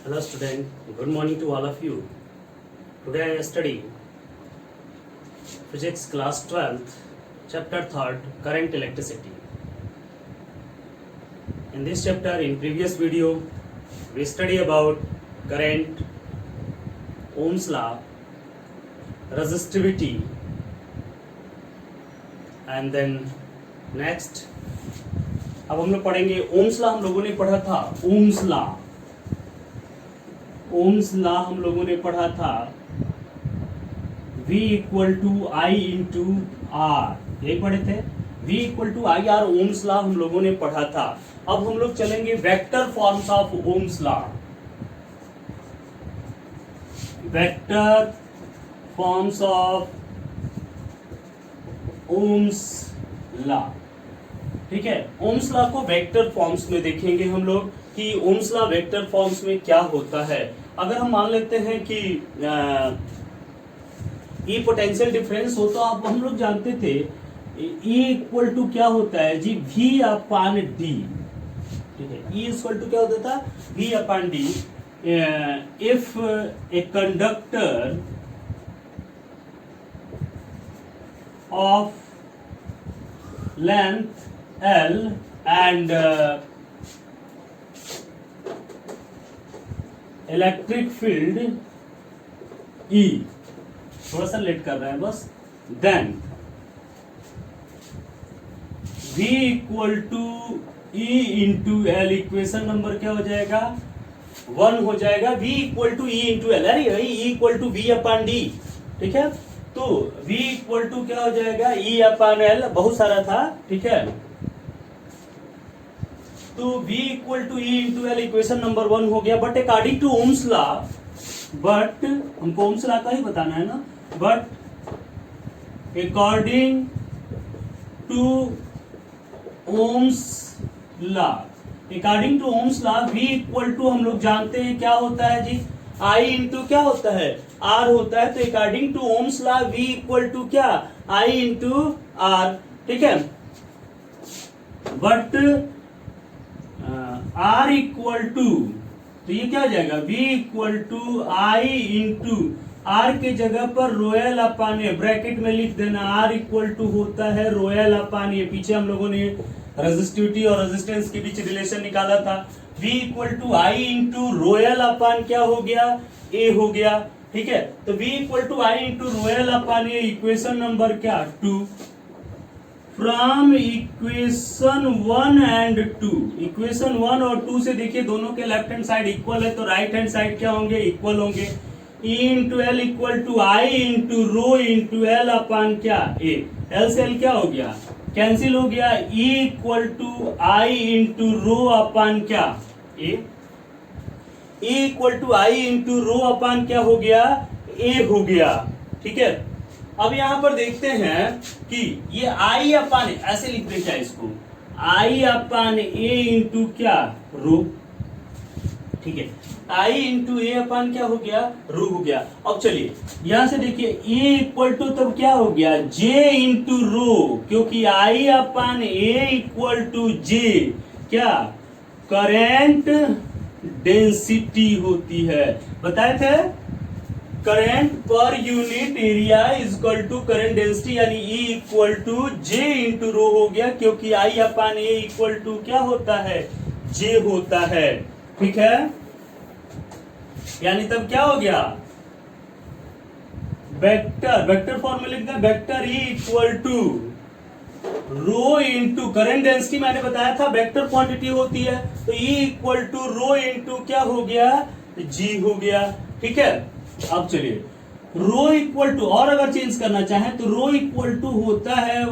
Hello student, good morning to all of you. Today I study Physics class 12th, chapter 3rd, current electricity. In this chapter, in previous video, we study about current, Ohm's law, resistivity, and then next अब हम लोग पढ़ेंगे ohms law. हम लोगों ने पढ़ा था Ohm's law. Ohm's law हम लोगों ने पढ़ा था V equal to I into R, यही पढ़े थे. V equal to I R Ohm's law हम लोगों ने पढ़ा था. अब हम लोग चलेंगे vector forms of Ohm's law. Vector forms of Ohm's law. ठीक है, ओम्स लॉ को वेक्टर फॉर्म्स में देखेंगे हम लोग कि ओम्स लॉ वेक्टर फॉर्म्स में क्या होता है. अगर हम मान लेते हैं कि ई पोटेंशियल डिफरेंस हो, तो अब हम लोग जानते थे ई इक्वल टू क्या होता है जी, वी अपान डी. ठीक है, ई इक्वल टू क्या होता था, V upon D. If a conductor of length L and electric field E, थोड़ा सा लेट कर रहे हैं बस. Then V equal to E into L, equation number क्या हो जाएगा, 1 हो जाएगा. V equal to E into L, अरे भाई E equal to V upon D. ठीक है, तो V इक्वल टू क्या हो जाएगा, E अपान एल, बहुत सारा था. ठीक है, तो V equal to E into L equation number 1 हो गया. But according to Ohm's law, but हमको ओम्स लॉ का ही बताना है ना, but according to Ohm's law, according to Ohm's law V equal to हम लोग जानते हैं क्या होता है जी, I इंटू क्या होता है, R होता है. तो according to Ohm's law V equal to क्या, I इंटू R. ठीक है, बट R इक्वल टू, तो ये क्या हो जाएगा, V equal to I into R के जगह पर रोयल अपान ए, ब्रैकेट में लिख देना. R इक्वल टू होता है रोयल अपान ए. पीछे हम लोगों ने रेजिस्टिविटी और रेजिस्टेंस के बीच रिलेशन निकाला था. V equal to I into royal upon क्या हो गया, A हो गया. ठीक है, तो V equal to I into royal upon A, equation number क्या, 2. फ्रॉम इक्वेशन 1 एंड 2, इक्वेशन 1 और 2 से देखिए दोनों के लेफ्ट हैंड साइड इक्वल है, तो राइट हैंड साइड क्या होंगे, इक्वल होंगे. E into L equal to I into rho into L upon क्या, ए. एल से एल क्या हो गया, कैंसिल हो गया. E equal to I into rho upon क्या, A. E equal to I into rho upon क्या हो गया, ए हो गया. ठीक है, अब यहां पर देखते हैं कि ये आई अपान, ऐसे लिख दे क्या इसको, आई अपान ए इंटू क्या, रो. ठीक है, आई इंटू ए अपान क्या हो गया, रो हो गया. अब चलिए यहां से देखिए ए इक्वल टू तब क्या हो गया, जे इंटू रो, क्योंकि आई अपान ए इक्वल टू जे क्या, करेंट डेंसिटी होती है. बताए थे current per unit area is equal to current density, यानी E equal to J into rho हो गया, क्योंकि I upon A equal to क्या होता है, J होता है. ठीक है, यानी तब क्या हो गया, वेक्टर, वेक्टर फॉर्म में लिखते हैं vector E equal to rho into current density, मैंने बताया था वेक्टर क्वांटिटी होती है, तो E equal to rho into क्या हो गया, G हो गया. ठीक है, अब चलिए रो इक्वल टू, और अगर चेंज करना चाहें तो रो इक्वल टू होता है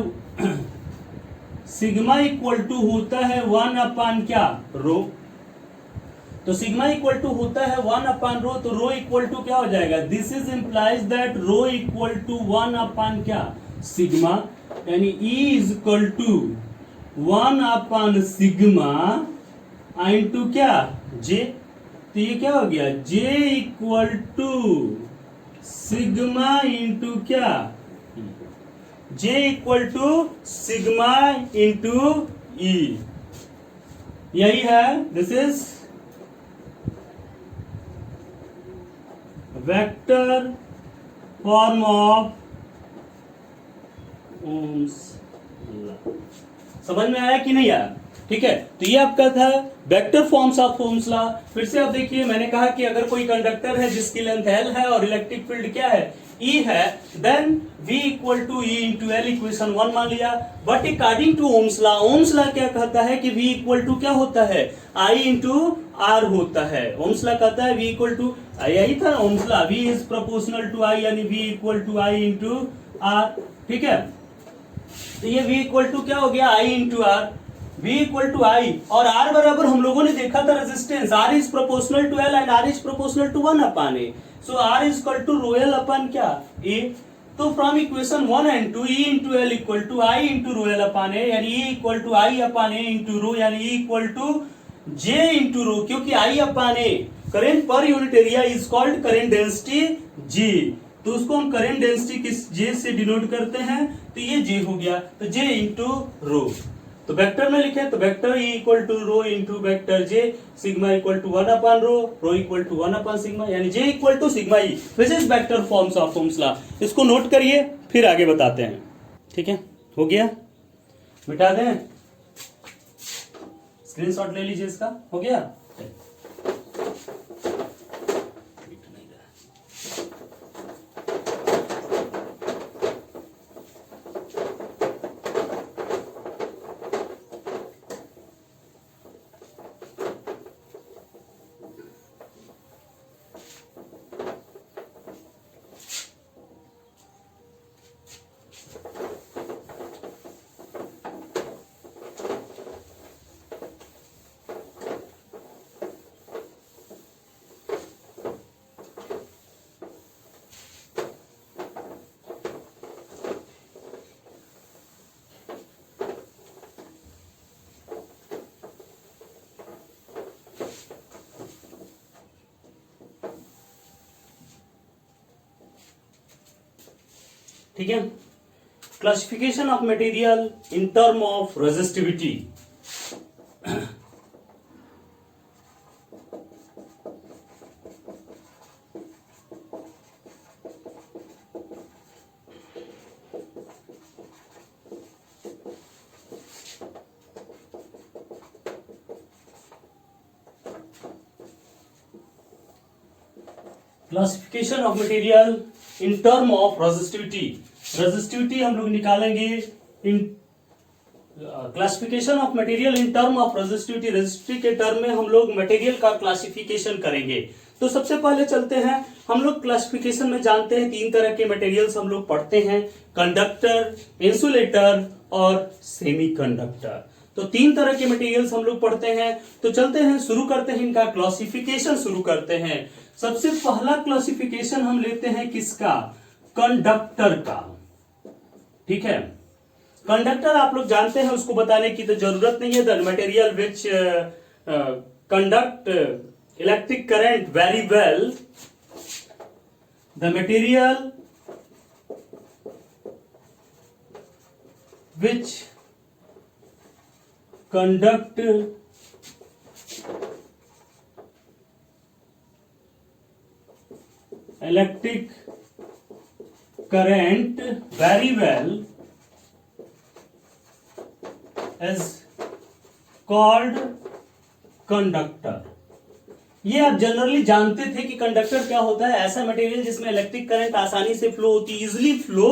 सिग्मा इक्वल टू होता है 1 अपान क्या, रो. तो सिग्मा इक्वल टू होता है 1 अपान रो, तो रो इक्वल टू क्या हो जाएगा, this is implies that rho equal to 1 upon क्या, सिग्मा, यानी E is equal to 1 upon sigma into क्या, J. तो ये क्या हो गया, J equal to sigma into क्या, J equal to sigma into E. यही है, this is vector form of Ohm's law. समझ में आया कि नहीं आया? ठीक है, तो ये आपका था vector forms of Ohm's law. फिर से आप देखिए, मैंने कहा कि अगर कोई कंडक्टर है जिसकी लेंथ L है और इलेक्ट्रिक फील्ड क्या है, E है, then V equal to E into L, equation 1 मान लिया। But according to Ohm's law, Ohm's law क्या कहता है कि V इक्वल टू क्या होता है, I इंटू R होता है। ओम्स लॉ कहता है V इक्वल टू, यही था Ohm's law, V is proportional to I, यानी V equal to I into R। ठीक है, तो ये V इक्वल टू क्या हो गया, I into R। V equal to I और R बराबर हम लोगों ने देखा था resistance, R is proportional to L and R is proportional to 1 upon A। So R is equal to rho L upon क्या, A। तो from equation 1 and 2, E into L equal to I into rho L upon A, यानी E equal to I upon A into rho, यानी E equal to J into rho, क्योंकि I upon A current per unit area is called current density G, तो उसको हम current density किस J से denote करते हैं, तो ये J हो गया, तो J इंटू रो। तो वेक्टर में लिखे तो vector E equal to rho into vector J, sigma equal to 1 upon rho equal to 1 upon sigma, यानी J equal to sigma E, which is vector forms of Ohm's law. इसको note करिए, फिर आगे बताते हैं। ठीक है, हो गया, मिटा दें, स्क्रीनशॉट ले लीजिए इसका, हो गया। ठीक है, classification of material in term of resistivity. Classification of material in term of resistivity. Resistivity हम लोग निकालेंगे in classification of material in term of resistivity. Resistivity के टर्म में हम लोग मटेरियल का क्लासिफिकेशन करेंगे। तो सबसे पहले चलते हैं, हम लोग क्लासिफिकेशन में जानते हैं 3 तरह के मटेरियल्स हम लोग पढ़ते हैं, कंडक्टर, इंसुलेटर और सेमीकंडक्टर। तो 3 तरह के मटेरियल्स हम लोग पढ़ते हैं। तो चलते हैं, शुरू करते हैं, इनका क्लासिफिकेशन शुरू करते हैं। सबसे पहला क्लासिफिकेशन हम लेते हैं किसका, कंडक्टर का। ठीक है, कंडक्टर आप लोग जानते हैं, उसको बताने की तो जरूरत नहीं है। The material which conduct electric current very well, the material which conduct electric current very well is called conductor। ये आप जनरली जानते थे कि कंडक्टर क्या होता है, ऐसा मटेरियल जिसमें इलेक्ट्रिक करंट आसानी से फ्लो होती है, easily flow,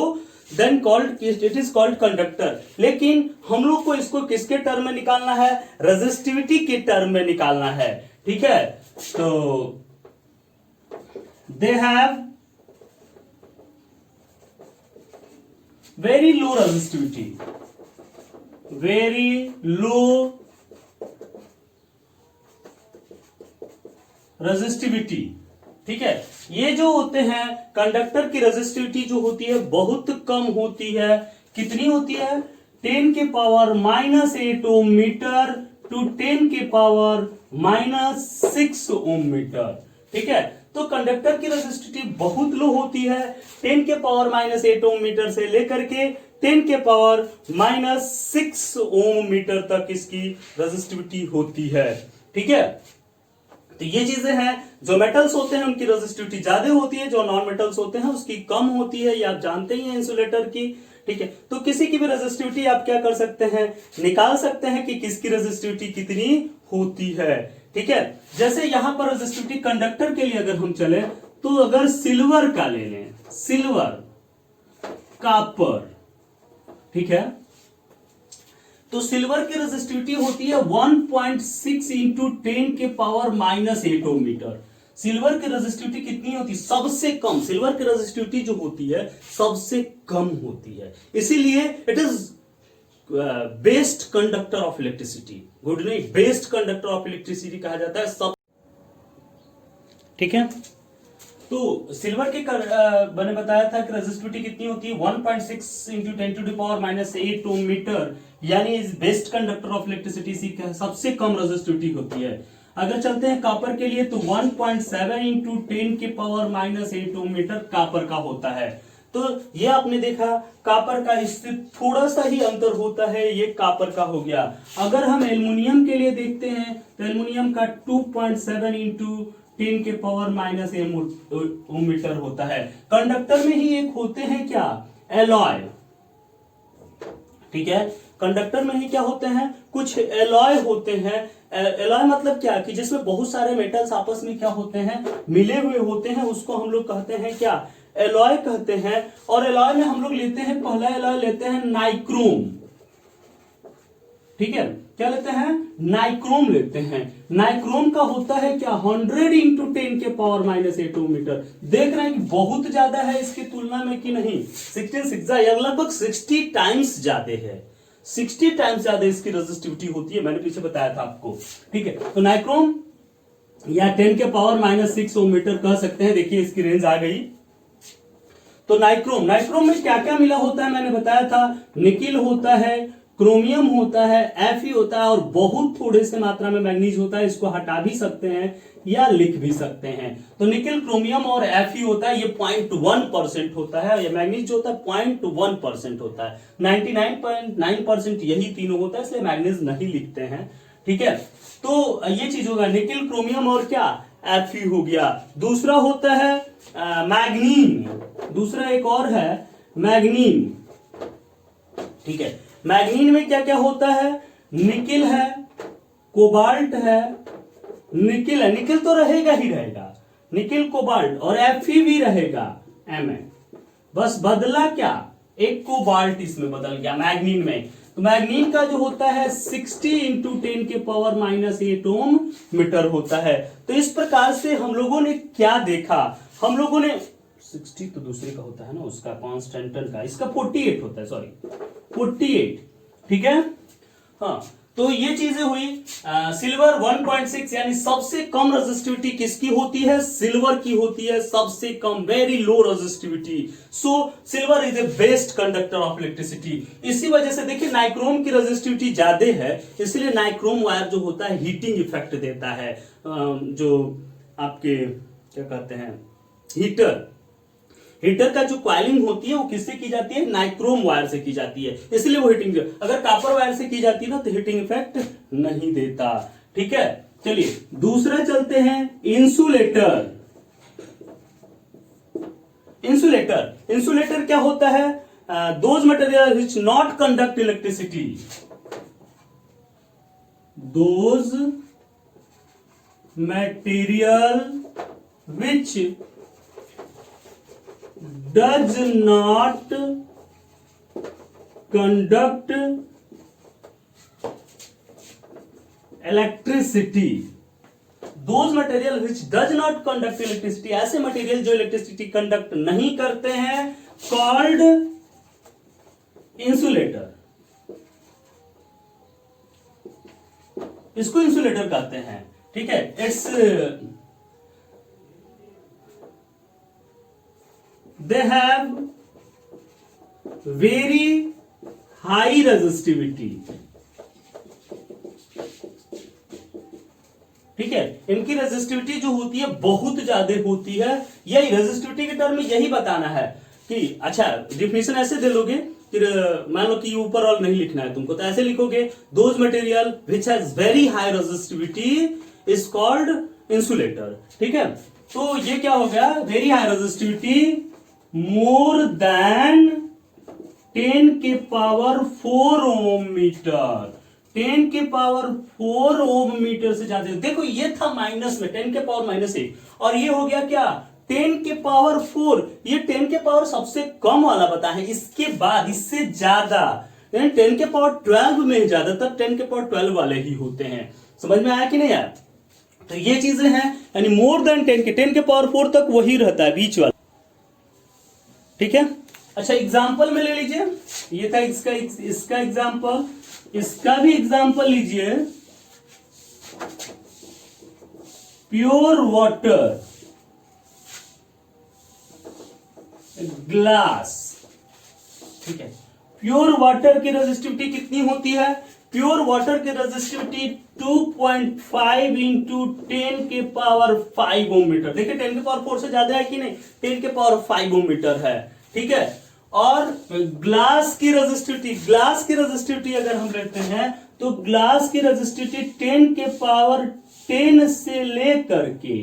then called, it is called conductor. लेकिन हम लोग को इसको किसके टर्म में निकालना है, रेजिस्टिविटी के टर्म में निकालना है। ठीक है, तो they have very low resistivity, very low resistivity. ठीक है, ये जो होते हैं कंडक्टर की रेजिस्टिविटी जो होती है बहुत कम होती है। कितनी होती है, 10 के पावर -8 ओम मीटर टू 10 के पावर -6 ओम मीटर। ठीक है, तो कंडक्टर की रेजिस्टिविटी बहुत लो होती है, 10 के पावर -8 ओम मीटर से लेकर के 10 के पावर -6 ओम मीटर तक इसकी रेजिस्टिविटी होती है। ठीक है, तो ये चीजें हैं, जो मेटल्स होते हैं उनकी रेजिस्टिविटी ज्यादा होती है, जो नॉन मेटल्स होते हैं उसकी कम होती है, ये आप जानते ही हैं इंसुलेटर की। ठीक है, तो किसी की भी रेजिस्टिविटी आप क्या कर सकते हैं, निकाल सकते हैं कि किसकी रेजिस्टिविटी कितनी होती है। ठीक है, जैसे यहां पर रेजिस्टिविटी कंडक्टर के लिए अगर हम चले तो अगर सिल्वर का ले लें, सिल्वर, कॉपर, ठीक है, तो सिल्वर की रेजिस्टिविटी होती है 1.6 इंटू 10 के पावर -8 ओम मीटर। सिल्वर की रेजिस्टिविटी कितनी होती है, सबसे कम। सिल्वर की रेजिस्टिविटी जो होती है सबसे कम होती है, इसीलिए it is best conductor of electricity. Good नहीं, बेस्ट कंडक्टर ऑफ इलेक्ट्रिसिटी कहा जाता है सब। ठीक है, तो सिल्वर के मैंने बताया था कि रेजिस्टिविटी कितनी होती है 1.6 into 10 to the power -8 ohm metre, यानी is best conductor of electricity, सबसे कम रेजिस्टिविटी होती है। अगर चलते हैं कॉपर के लिए तो 1.7 इंटू 10 के पावर -8 ओम मीटर कॉपर का होता है। तो ये आपने देखा कॉपर का इससे थोड़ा सा ही अंतर होता है, ये कॉपर का हो गया। अगर हम एल्युमिनियम के लिए देखते हैं तो एल्युमिनियम का 2.7 इंटू 10 के पावर -8 ओम मीटर होता है। कंडक्टर में ही एक होते हैं क्या, एलॉय। ठीक है, कंडक्टर में ही क्या होते हैं, कुछ एलॉय होते हैं। एलॉय मतलब क्या, कि जिसमें बहुत सारे मेटल्स आपस में क्या होते हैं, मिले हुए होते हैं, उसको हम लोग कहते हैं क्या, एलॉय कहते हैं। और एलॉय में हम लोग लेते हैं, पहला एलॉय लेते हैं नाइक्रोम। ठीक है, क्या लेते हैं, नाइक्रोम लेते हैं। नाइक्रोम का होता है क्या 100 इंटू 10 के पावर -8 ओम मीटर। देख रहे हैं कि बहुत ज्यादा है इसकी तुलना में कि नहीं, 16 लगभग 60 टाइम्स ज्यादा है, 60 टाइम्स ज्यादा इसकी रेजिस्टिविटी होती है, मैंने पीछे बताया था आपको। ठीक है, तो नाइक्रोम या 10 के पावर -6 ओम मीटर कह सकते हैं। देखिए इसकी रेंज आ गई। तो नाइक्रोम में क्या क्या मिला होता है मैंने बताया था, निकिल होता है, क्रोमियम होता है, Fe होता है और बहुत थोड़े से मात्रा में मैग्नीज होता है। इसको हटा भी सकते हैं या लिख भी सकते हैं। तो निकिल, क्रोमियम और Fe होता है, ये 0.1% होता है। ये मैग्नीज जो होता है 0.1% होता है। 99.9% यही तीनों होता है, इसलिए मैग्नीज नहीं लिखते हैं। ठीक है, तो ये चीज होगा, निकिल, क्रोमियम और क्या, Fe हो गया। दूसरा होता है मैग्नीन, दूसरा एक और है मैग्नीन। ठीक है, मैग्नीन में क्या क्या होता है, निकिल है, कोबाल्ट है, निकिल है, निकिल तो रहेगा ही रहेगा, निकिल, कोबाल्ट और Fe भी रहेगा, Mn। बस बदला क्या, एक कोबाल्ट इसमें बदल गया मैग्नीन में। तो मैग्नीन का जो होता है 60 इंटू 10 के पावर -8 ओम मीटर होता है। तो इस प्रकार से हम लोगों ने क्या देखा, हम लोगों ने 60 तो दूसरे का होता है ना, उसका कॉन्स्टेंटन का, इसका 48 होता है, सॉरी 48। ठीक है, हाँ, तो ये चीजें हुई। सिल्वर 1.6 यानी सबसे कम रेजिस्टिविटी किसकी होती है, सिल्वर की होती है, सबसे कम, very low resistivity. So silver is a best conductor of electricity. इसी वजह से देखिए नाइक्रोम की रेजिस्टिविटी ज्यादा है, इसलिए नाइक्रोम वायर जो होता है हीटिंग इफेक्ट देता है। जो आपके क्या कहते हैं, हीटर का जो क्वाइलिंग होती है वो किससे की जाती है, नाइक्रोम वायर से की जाती है, इसलिए वो हीटिंग। अगर कॉपर वायर से की जाती है ना तो हीटिंग इफेक्ट नहीं देता। ठीक है, चलिए दूसरा चलते हैं, इंसुलेटर। इंसुलेटर क्या होता है, those material which not conduct electricity, those material which does not conduct electricity, those material which does not conduct electricity, ऐसे मटेरियल जो इलेक्ट्रिसिटी कंडक्ट नहीं करते हैं, called इंसुलेटर, इसको इंसुलेटर कहते हैं। ठीक है, it's they have very high resistivity। ठीक है, इनकी रेजिस्टिविटी जो होती है बहुत ज्यादा होती है। यही रेजिस्टिविटी के टर्म में यही बताना है कि, अच्छा डिफिनेशन ऐसे दे लोगे, फिर मान लो कि ऊपर और नहीं लिखना है तुमको, तो ऐसे लिखोगे, those material which has very high resistivity is called insulator. ठीक है, तो ये क्या हो गया, very high resistivity more than 10 के पावर 4 ओम मीटर, 10 के पावर 4 ओम मीटर से ज्यादा। देखो ये था माइनस में 10 के पावर -1, और ये हो गया क्या 10 के पावर 4। ये 10 के पावर सबसे कम वाला बता है, इसके बाद इससे ज्यादा 10 के पावर 12 में ज्यादातर 10 के पावर 12 वाले ही होते हैं। समझ में आया कि नहीं आया? तो ये चीजें हैं, यानी मोर देन 10 के पावर 4 तक वही रहता है बीच वाला। ठीक है, अच्छा एग्जाम्पल में ले लीजिए, ये था इसका एग्जाम्पल, इसका भी एग्जाम्पल लीजिए। Pure water glass. ठीक है, प्योर वाटर की रेजिस्टिविटी कितनी होती है? प्योर वाटर की रेजिस्टिविटी 2.5 इंटू 10 के पावर 5 ओम मीटर। देखिए 10 के पावर 4 से ज्यादा है कि नहीं, 10 के पावर 5 ओम मीटर है। ठीक है, और ग्लास की रेजिस्टिविटी अगर हम लेते हैं तो ग्लास की रेजिस्टिविटी 10 के पावर 10 से लेकर के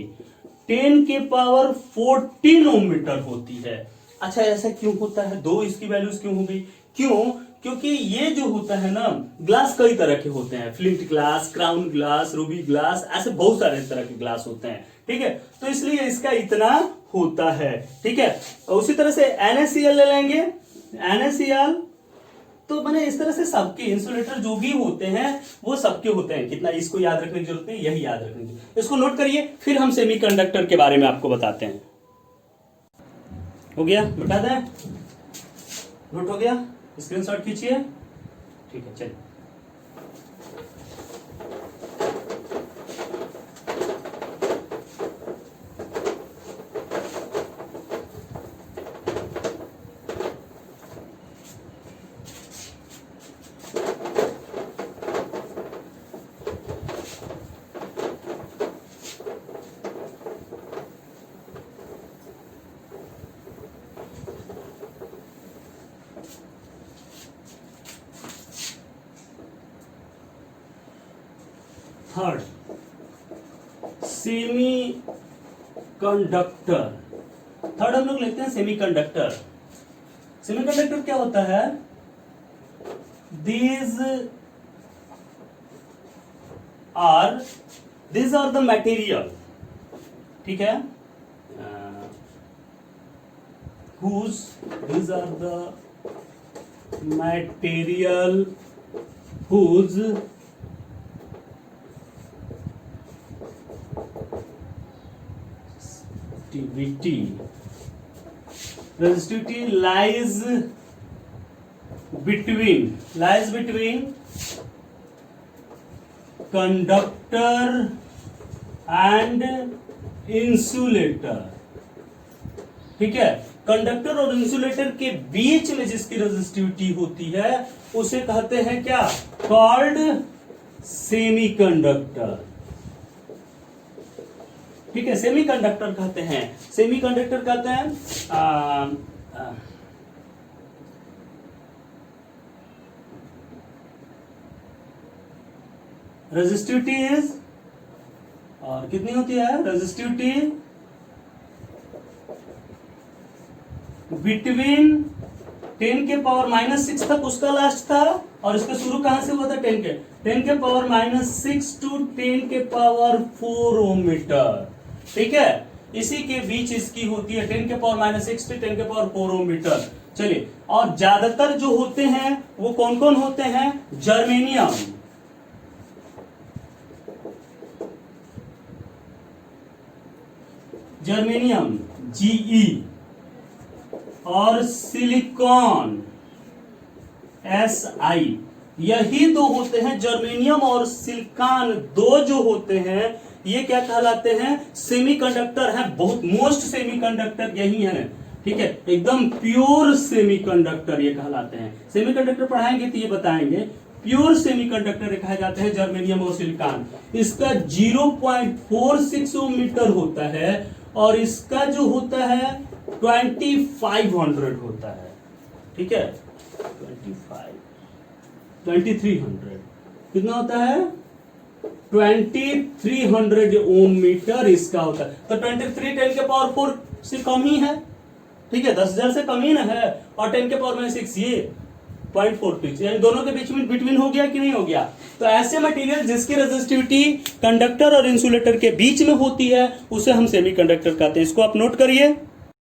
10 के पावर 14 ओम मीटर होती है। अच्छा ऐसा क्यों होता है, दो इसकी वैल्यूज क्यों हो गई? क्यों? क्योंकि ये जो होता है ना, ग्लास कई तरह के होते हैं, flint glass, crown glass, Ruby glass, ऐसे बहुत सारे तरह के ग्लास होते हैं। ठीक है, तो इसलिए इसका इतना होता है। ठीक है, उसी तरह से NaCl ले लेंगे, NaCl तो मैंने इस तरह से सबके इंसुलेटर जो भी होते हैं वो सबके होते हैं। कितना इसको याद रखने की जरूरत नहीं, यही याद रखने की, इसको नोट करिए, फिर हम सेमीकंडक्टर के बारे में आपको बताते हैं। हो गया, बता दें, नोट हो गया, स्क्रीनशॉट खींचिए। ठीक है, चलिए थर्ड, सेमी कंडक्टर। थर्ड हम लोग लेते हैं सेमीकंडक्टर। सेमीकंडक्टर क्या होता है? these are the material, ठीक है, these are the material whose resistivity lies between conductor and insulator। ठीक है, कंडक्टर और इंसुलेटर के बीच में जिसकी रेजिस्टिविटी होती है उसे कहते हैं क्या? Called semiconductor. ठीक है, सेमीकंडक्टर कहते हैं, सेमीकंडक्टर कहते हैं रेजिस्टिविटी इज, और कितनी होती है रेजिस्टिविटी? बिटवीन 10 के पावर -6 तक उसका लास्ट था, और इसका शुरू कहां से हुआ था? 10 के पावर -6 टू 10 के पावर 4 ओम मीटर। ठीक है, इसी के बीच इसकी होती है 10 के पावर -6 टू 10 के पावर 4 ओम मीटर। चलिए, और ज्यादातर जो होते हैं वो कौन कौन होते हैं? जर्मेनियम, GE, और सिलिकॉन SI, यही दो होते हैं। जर्मेनियम और सिलिकॉन दो जो होते हैं ये क्या कहलाते हैं? सेमीकंडक्टर है। बहुत मोस्ट सेमीकंडक्टर यही है। ठीक है, एकदम प्योर सेमीकंडक्टर ये कहलाते हैं। सेमीकंडक्टर पढ़ाएंगे तो ये बताएंगे, प्योर सेमीकंडक्टर कहा जाते हैं जर्मेनियम और सिलिकॉन। इसका 0.46 ओम मीटर होता है, और इसका जो होता है 2500 होता है। ठीक है, 2300 कितना होता है? 2300 ओम मीटर इसका होता है। तो 23 10 के पावर 4 से कम ही है, ठीक है, 10,000 से कम ही ना है, और 10 के पावर में 6 ये 0.46, यानी दोनों के बीच में बिटवीन हो गया कि नहीं हो गया। तो ऐसे मटेरियल जिसकी रेजिस्टिविटी कंडक्टर और इंसुलेटर के बीच में होती है उसे हम सेमीकंडक्टर कहते हैं। इसको आप नोट करिए।